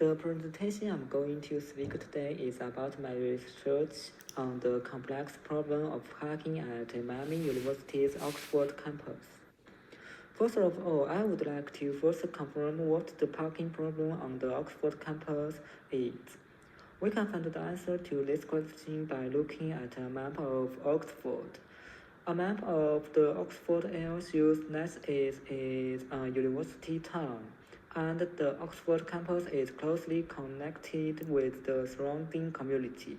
The presentation I'm going to speak today is about my research on the complex problem of parking at Miami University's Oxford campus. First of all, I would like to first confirm what the parking problem on the Oxford campus is. We can find the answer to this question by looking at a map of Oxford. A map of the Oxford area shows that it is a university town, and the Oxford campus is closely connected with the surrounding community.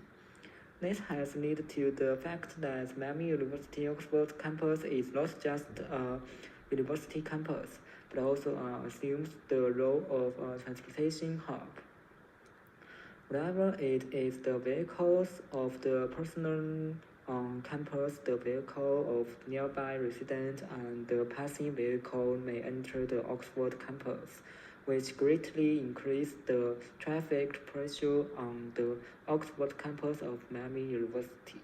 This has led to the fact that Miami University Oxford campus is not just a university campus, but also assumes the role of a transportation hub. Whatever it is the vehicles of the personnel on campus, the vehicle of nearby residents, and the passing vehicle may enter the Oxford campus, which greatly increase the traffic pressure on the Oxford campus of Miami University.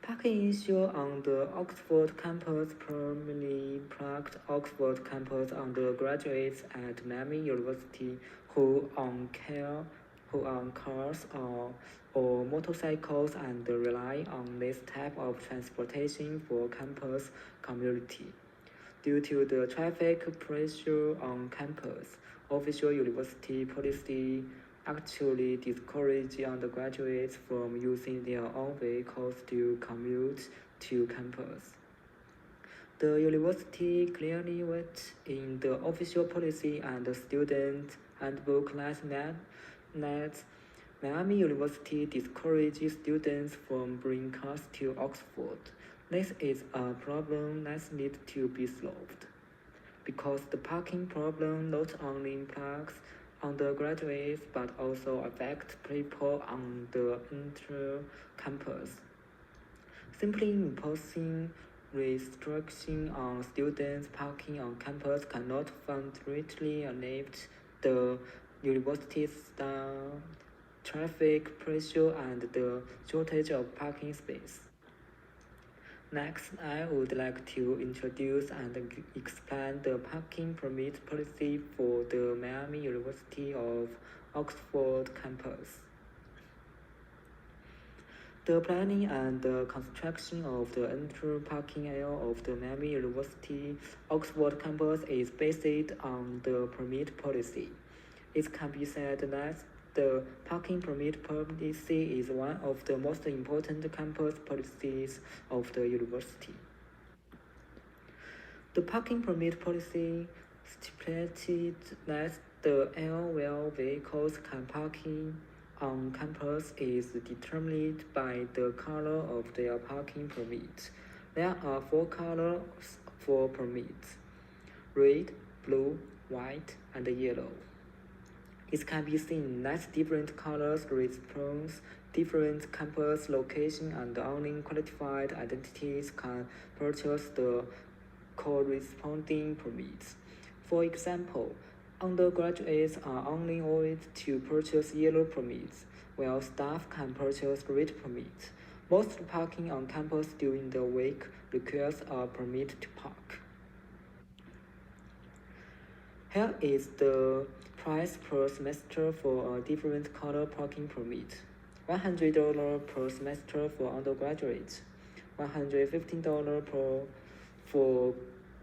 Parking issue on the Oxford campus primarily plagued Oxford campus undergraduates at Miami University who own cars or motorcycles and rely on this type of transportation for campus community. Due to the traffic pressure on campus, official university policy actually discourage undergraduates from using their own vehicles to commute to campus. The university clearly wrote in the official policy and the student handbook that Miami University discourages students from bringing cars to Oxford. This is a problem that needs to be solved, because the parking problem not only impacts undergraduates but also affects people on the inter-campus. Simply imposing restriction on students parking on campus cannot fundamentally alleviate the university's traffic pressure and the shortage of parking space. Next, I would like to introduce and explain the parking permit policy for the Miami University of Oxford campus. The planning and the construction of the entry parking area of the Miami University Oxford campus is based on the permit policy. It can be said that the parking permit policy is one of the most important campus policies of the university. The parking permit policy stipulated that the area where vehicles can park on campus is determined by the color of their parking permit. There are 4 colors for permits: red, blue, white, and yellow. It can be seen that different colors represent different campus locations, and only qualified identities can purchase the corresponding permits. For example, undergraduates are only allowed to purchase yellow permits, while staff can purchase red permits. Most parking on campus during the week requires a permit to park. Here is the price per semester for a different color parking permit: $100 per semester for undergraduates, $115 for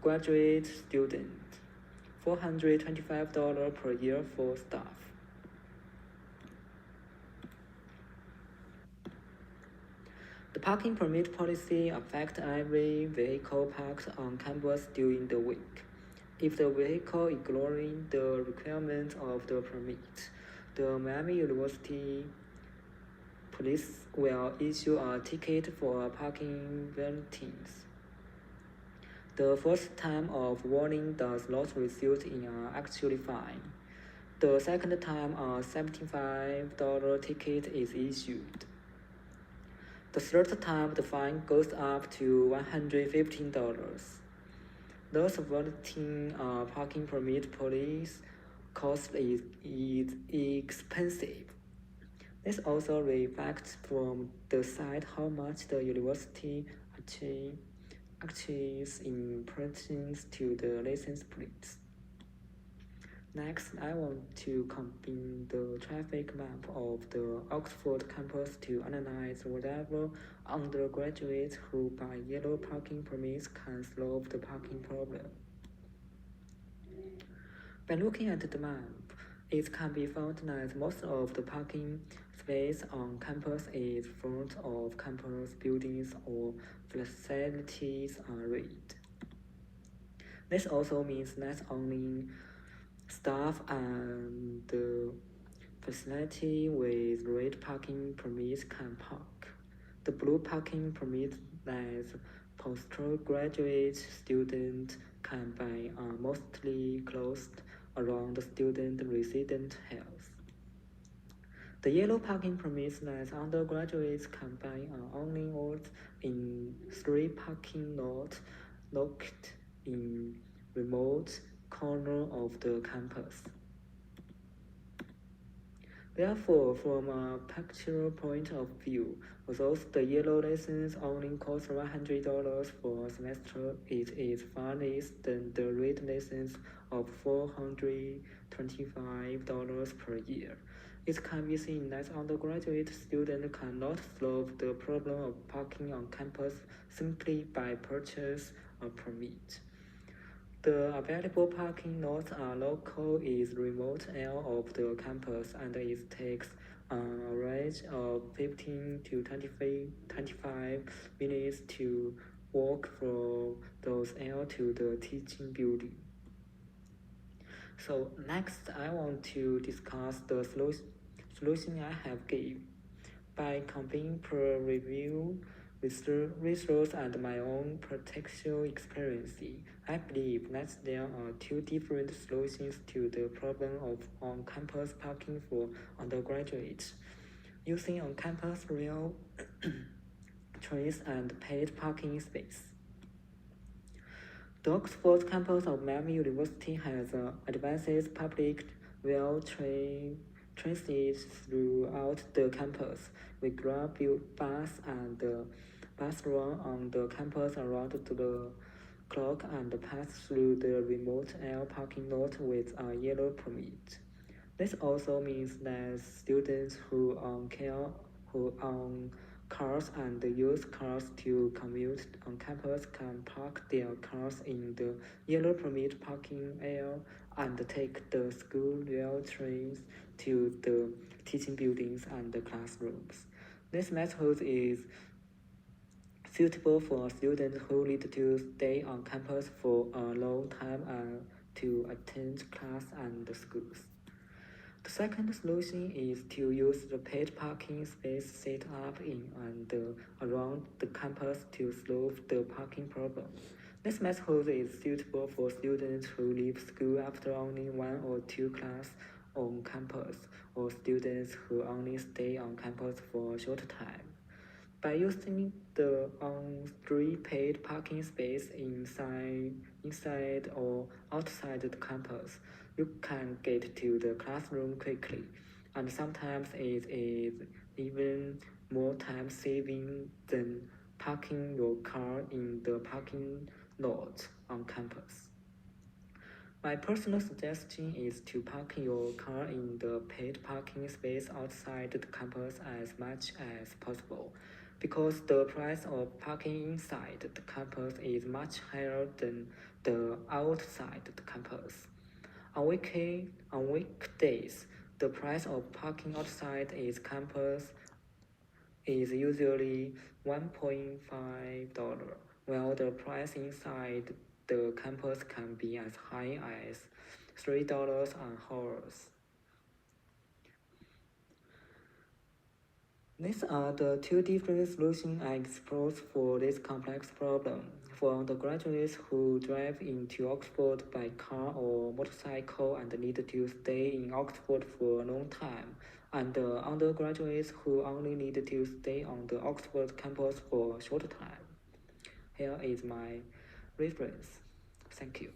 graduate students, $425 per year for staff. The parking permit policy affects every vehicle parked on campus during the week. If the vehicle ignoring the requirements of the permit, the Miami University police will issue a ticket for parking violations. The first time of warning does not result in an actual fine. The second time a $75 ticket is issued. The third time the fine goes up to $115. Thus, violating a parking permit police cost is expensive. This also reflects from the side how much the university achieves in importance to the license plates. Next, I want to combine the traffic map of the Oxford campus to analyze whatever undergraduates who buy yellow parking permits can solve the parking problem. By looking at the map, it can be found that most of the parking space on campus is front of campus buildings or facilities are red. This also means that only staff and the facility with red parking permits can park. The blue parking permits that postgraduate students can buy are mostly closed around the student resident halls. The yellow parking permits that undergraduates can buy are only out in 3 parking lots located in remote corner of the campus. Therefore, from a practical point of view, although the yellow lessons only cost $100 for a semester, it is far less than the red lessons of $425 per year. It can be seen that undergraduate students cannot solve the problem of parking on campus simply by purchase a permit. The available parking lots are local is remote area of the campus, and it takes an average of 15 to 25 minutes to walk from those areas to the teaching building. So next, I want to discuss the solution I have gave. By combining peer review research and my own practical experience, I believe that there are two different solutions to the problem of on-campus parking for undergraduates. Using on-campus rail trains and paid parking space. The Oxford campus of Miami University has advanced public rail transit throughout the campus. We grab bus and bus run on the campus around the clock and pass through the remote air parking lot with a yellow permit. This also means that students who own cars and use cars to commute on campus can park their cars in the yellow permit parking area and take the school rail trains to the teaching buildings and the classrooms. This method is suitable for students who need to stay on campus for a long time and to attend class and schools. The second solution is to use the paid parking space set up in and around the campus to solve the parking problem. This method is suitable for students who leave school after only 1 or 2 classes on campus, or students who only stay on campus for a short time. By using the on-street paid parking space inside or outside the campus, you can get to the classroom quickly, and sometimes it is even more time-saving than parking your car in the parking lot on campus. My personal suggestion is to park your car in the paid parking space outside the campus as much as possible, because the price of parking inside the campus is much higher than the outside the campus. On weekdays, the price of parking outside its campus is usually $1.5, while the price inside the campus can be as high as $3 an hour. These are the two different solutions I explored for this complex problem. For undergraduates who drive into Oxford by car or motorcycle and need to stay in Oxford for a long time, and undergraduates who only need to stay on the Oxford campus for a short time. Here is my reference. Thank you.